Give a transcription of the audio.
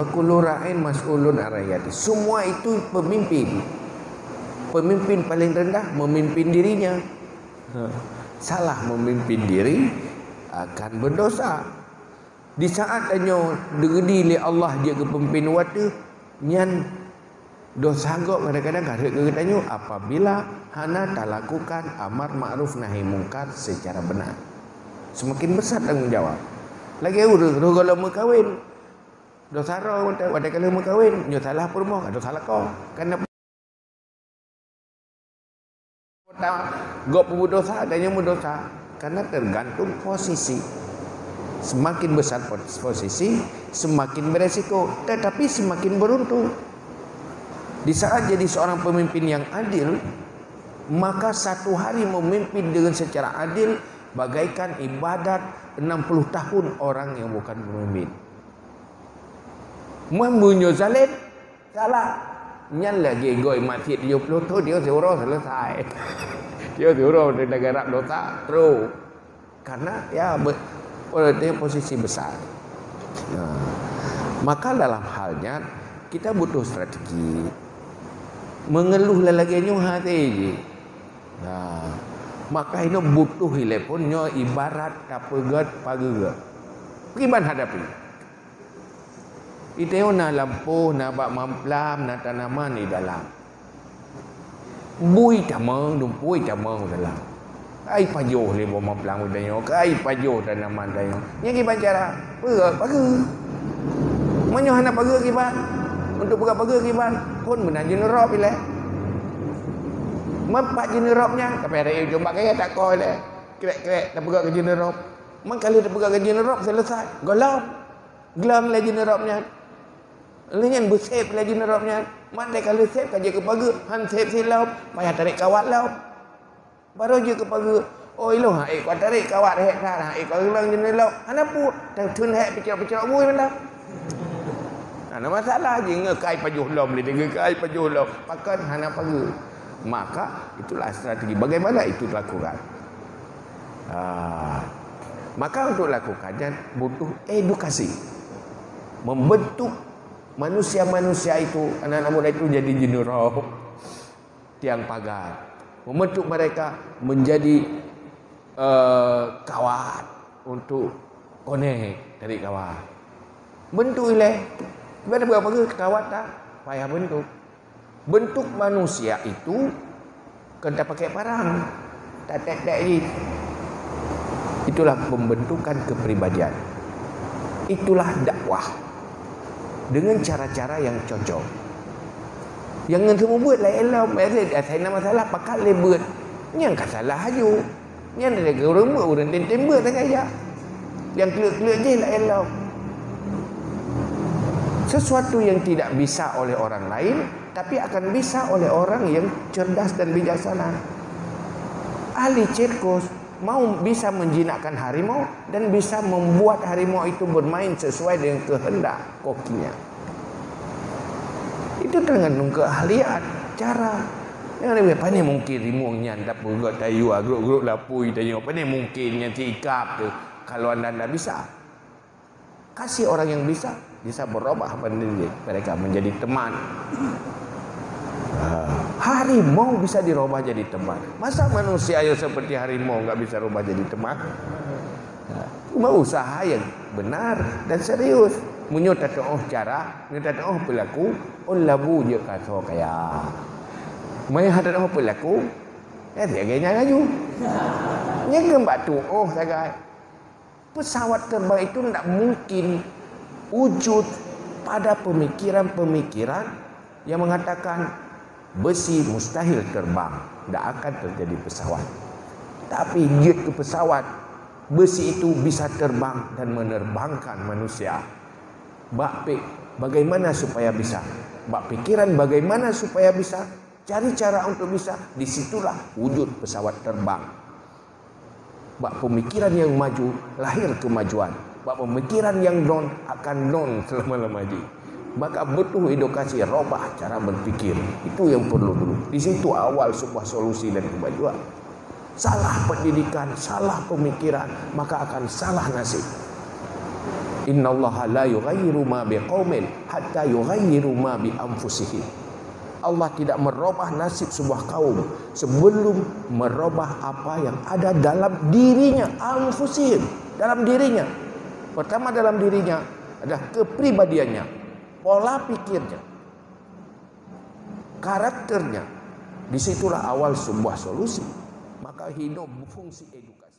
Wa kullu ra'in mas'ulun an ra'iyati. Semua itu pemimpin. Pemimpin paling rendah memimpin dirinya. Salah memimpin diri akan berdosa. Di saat anyo degedi li Allah dia ke pemimpin watu nyan dosa gok kadang-kadang karek ke tanyo apabila hana tak lakukan amar ma'ruf nahi mungkar secara benar. Semakin besar tanggung jawab. Lagi urus kalau mau kahwin. Dosa ro ada kalau mau kahwin, nyo salah permo, ada salah kau. Karena gok dosa adanya dosa karena tergantung posisi. Semakin besar posisi, semakin beresiko, tetapi semakin beruntung. Di saat jadi seorang pemimpin yang adil, maka satu hari memimpin dengan secara adil bagaikan ibadat 60 tahun orang yang bukan pemimpin. Membunyo zalim, salah. Nyan lagi goi masjid 70 tu dia suruh selesai. Dia suruh di negara dosa terus. Karena ya dia posisi besar. Nah, maka dalam halnya kita butuh strategi. Mengeluh lagi nyo hati. Nah, maka ini butuh hilepun nyo ibarat kapegat pagegat. Bagaimana hadapi? Itu na lampu, na bak mamplam, na tanaman di dalam. Bui tamang, dumpui tamang dalam. Ai pajuh le bom mamplam udanyo, kai pajuh tanaman dayo. Nya ki cara, pege. Menyo hana pege ki ban. Untuk buka pege ki ban, pun benar jenerop ile. Mempak jeneropnya, kapere jomba kaya tak koi le. Krek-krek tak buka ke jenerop. Man kali tak buka ke jenerop selesai. Golam. Gelam le jeneropnya. Lenyan bersep le jeneropnya. Man le kali sep kaje ke pege, han sep silap, payah tarik kawat laut. Baru je kepada oi lo ha kau tarik kawat hek dah kau hilang jenis lo ana pu tun hek picak-picak bui mana ana masalah je ngekai pajuh lom le ngekai pajuh lom pakan hana pagi maka itulah strategi bagaimana itu dilakukan. Maka untuk lakukannya butuh edukasi, membentuk manusia-manusia itu, anak-anak muda itu jadi jenderal tiang pagar, membentuk mereka menjadi kawat untuk konek dari kawat. Bentuk ileh, ada berapa ke kawat tak? Payah bentuk. Bentuk manusia itu kena pakai parang, tak ini. Itulah pembentukan kepribadian. Itulah dakwah dengan cara-cara yang cocok. Jangan semua buat lah elah. Saya nak masalah pakal le buat. Yang kat salah haju. Yang ada ke orang buat orang tem buat tak kaya. Yang keluk-keluk je lah elah. Sesuatu yang tidak bisa oleh orang lain tapi akan bisa oleh orang yang cerdas dan bijaksana. Ahli sirkus mau bisa menjinakkan harimau dan bisa membuat harimau itu bermain sesuai dengan kehendak kokinya. Itu tergantung keahlian, cara. Yang lebih pandai mungkin rimungnya tak pergi tayu agrok-agrok lapui tayu. Pandai mungkinnya tikap tu. Kalau anda tidak bisa, kasih orang yang bisa berubah mereka menjadi teman. Harimau bisa dirubah jadi teman. Masa manusia yang seperti harimau enggak bisa rubah jadi teman? Cuma usaha yang benar dan serius. Menyutat cara, menyutat pelaku, labu je kaso kaya. Menyutat pelaku, dia laju. Yang kembatu, sagai. Pesawat terbang itu tidak mungkin wujud pada pemikiran-pemikiran yang mengatakan besi mustahil terbang, tidak akan terjadi pesawat. Tapi jet ke pesawat, besi itu bisa terbang dan menerbangkan manusia. Bagaimana supaya bisa? Pikiran bagaimana supaya bisa? Cari cara untuk bisa. Disitulah wujud pesawat terbang. Pemikiran yang maju lahir kemajuan. Pemikiran yang down akan down selama-lamanya. Maka butuh edukasi, robah cara berpikir. Itu yang perlu dulu. Di situ awal sebuah solusi dan kemajuan. Salah pendidikan, salah pemikiran, maka akan salah nasib. Innallaha la yughayyiru ma biqaumin hatta yughayyiru ma bi anfusihim. Allah tidak merubah nasib sebuah kaum sebelum merubah apa yang ada dalam dirinya, anfusihim, dalam dirinya. Pertama dalam dirinya adalah kepribadiannya, pola pikirnya, karakternya. Disitulah awal sebuah solusi. Maka hidup fungsi edukasi.